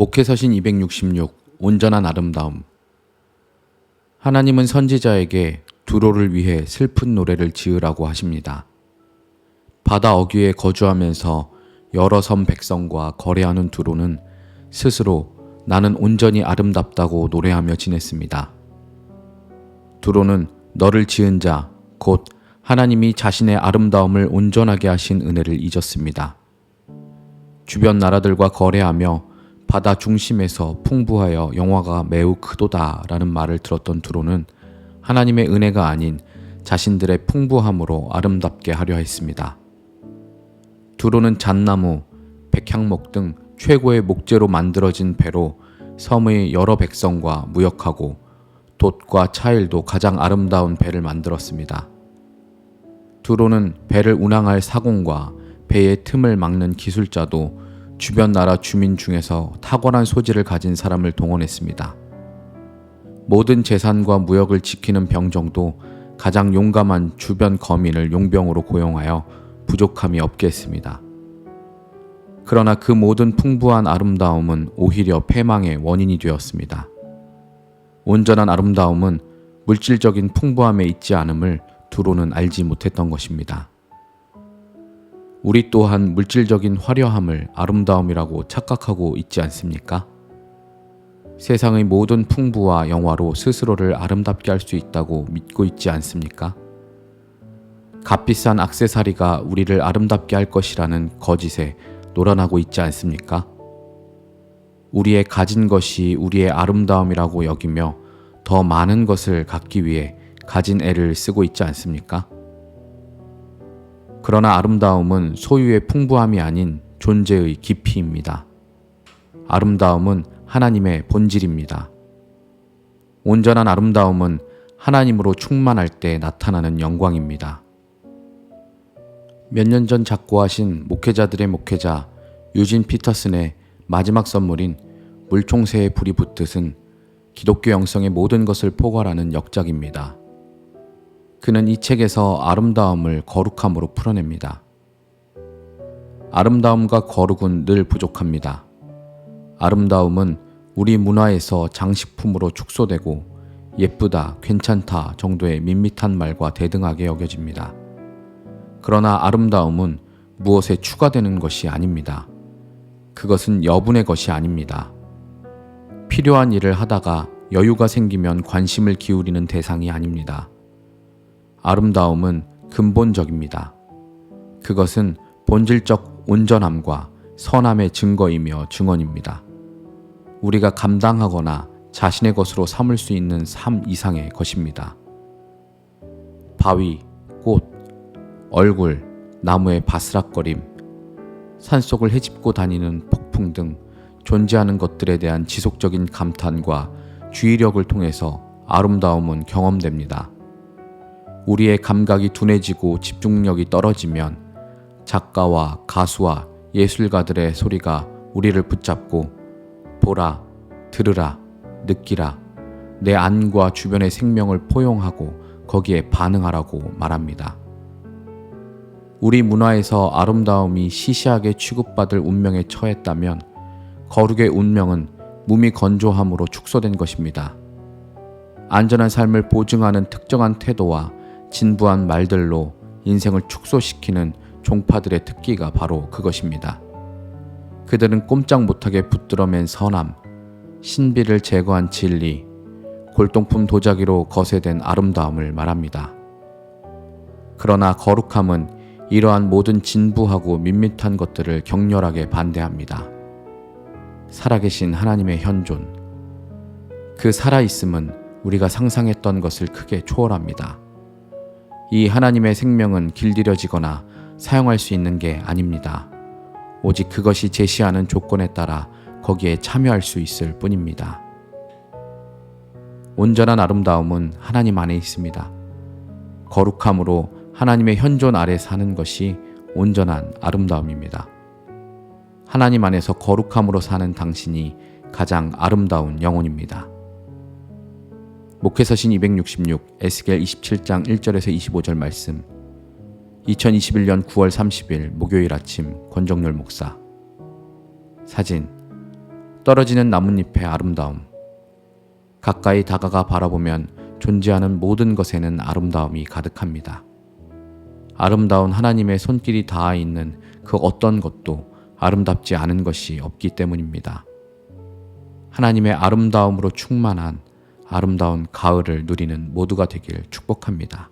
목회서신 266 온전한 아름다움. 하나님은 선지자에게 두로를 위해 슬픈 노래를 지으라고 하십니다. 바다 어귀에 거주하면서 여러 섬 백성과 거래하는 두로는 스스로 나는 온전히 아름답다고 노래하며 지냈습니다. 두로는 너를 지은 자, 곧 하나님이 자신의 아름다움을 온전하게 하신 은혜를 잊었습니다. 주변 나라들과 거래하며 바다 중심에서 풍부하여 영화가 매우 크도다라는 말을 들었던 두로는 하나님의 은혜가 아닌 자신들의 풍부함으로 아름답게 하려 했습니다. 두로는 잣나무, 백향목 등 최고의 목재로 만들어진 배로 섬의 여러 백성과 무역하고 돛과 차일도 가장 아름다운 배를 만들었습니다. 두로는 배를 운항할 사공과 배의 틈을 막는 기술자도 주변 나라 주민 중에서 탁월한 소질을 가진 사람을 동원했습니다. 모든 재산과 무역을 지키는 병정도 가장 용감한 주변 거민을 용병으로 고용하여 부족함이 없게 했습니다. 그러나 그 모든 풍부한 아름다움은 오히려 패망의 원인이 되었습니다. 온전한 아름다움은 물질적인 풍부함에 있지 않음을 두로는 알지 못했던 것입니다. 우리 또한 물질적인 화려함을 아름다움이라고 착각하고 있지 않습니까? 세상의 모든 풍부와 영화로 스스로를 아름답게 할 수 있다고 믿고 있지 않습니까? 값비싼 액세서리가 우리를 아름답게 할 것이라는 거짓에 놀아나고 있지 않습니까? 우리의 가진 것이 우리의 아름다움이라고 여기며 더 많은 것을 갖기 위해 가진 애를 쓰고 있지 않습니까? 그러나 아름다움은 소유의 풍부함이 아닌 존재의 깊이입니다. 아름다움은 하나님의 본질입니다. 온전한 아름다움은 하나님으로 충만할 때 나타나는 영광입니다. 몇 년 전 작고하신 목회자들의 목회자 유진 피터슨의 마지막 선물인 물총새에 불이 붙듯은 기독교 영성의 모든 것을 포괄하는 역작입니다. 그는 이 책에서 아름다움을 거룩함으로 풀어냅니다. 아름다움과 거룩은 늘 부족합니다. 아름다움은 우리 문화에서 장식품으로 축소되고 예쁘다, 괜찮다 정도의 밋밋한 말과 대등하게 여겨집니다. 그러나 아름다움은 무엇에 추가되는 것이 아닙니다. 그것은 여분의 것이 아닙니다. 필요한 일을 하다가 여유가 생기면 관심을 기울이는 대상이 아닙니다. 아름다움은 근본적입니다. 그것은 본질적 온전함과 선함의 증거이며 증언입니다. 우리가 감당하거나 자신의 것으로 삼을 수 있는 삶 이상의 것입니다. 바위, 꽃, 얼굴, 나무의 바스락거림, 산속을 헤집고 다니는 폭풍 등 존재하는 것들에 대한 지속적인 감탄과 주의력을 통해서 아름다움은 경험됩니다. 우리의 감각이 둔해지고 집중력이 떨어지면 작가와 가수와 예술가들의 소리가 우리를 붙잡고 보라, 들으라, 느끼라, 내 안과 주변의 생명을 포용하고 거기에 반응하라고 말합니다. 우리 문화에서 아름다움이 시시하게 취급받을 운명에 처했다면 거룩의 운명은 몸이 건조함으로 축소된 것입니다. 안전한 삶을 보증하는 특정한 태도와 진부한 말들로 인생을 축소시키는 종파들의 특기가 바로 그것입니다. 그들은 꼼짝 못하게 붙들어맨 선함, 신비를 제거한 진리, 골동품 도자기로 거세된 아름다움을 말합니다. 그러나 거룩함은 이러한 모든 진부하고 밋밋한 것들을 격렬하게 반대합니다. 살아계신 하나님의 현존, 그 살아있음은 우리가 상상했던 것을 크게 초월합니다. 이 하나님의 생명은 길들여지거나 사용할 수 있는 게 아닙니다. 오직 그것이 제시하는 조건에 따라 거기에 참여할 수 있을 뿐입니다. 온전한 아름다움은 하나님 안에 있습니다. 거룩함으로 하나님의 현존 아래 사는 것이 온전한 아름다움입니다. 하나님 안에서 거룩함으로 사는 당신이 가장 아름다운 영혼입니다. 목회서신 266 에스겔 27장 1절에서 25절 말씀. 2021년 9월 30일 목요일 아침 권정열 목사. 사진. 떨어지는 나뭇잎의 아름다움. 가까이 다가가 바라보면 존재하는 모든 것에는 아름다움이 가득합니다. 아름다운 하나님의 손길이 닿아 있는 그 어떤 것도 아름답지 않은 것이 없기 때문입니다. 하나님의 아름다움으로 충만한 아름다운 가을을 누리는 모두가 되길 축복합니다.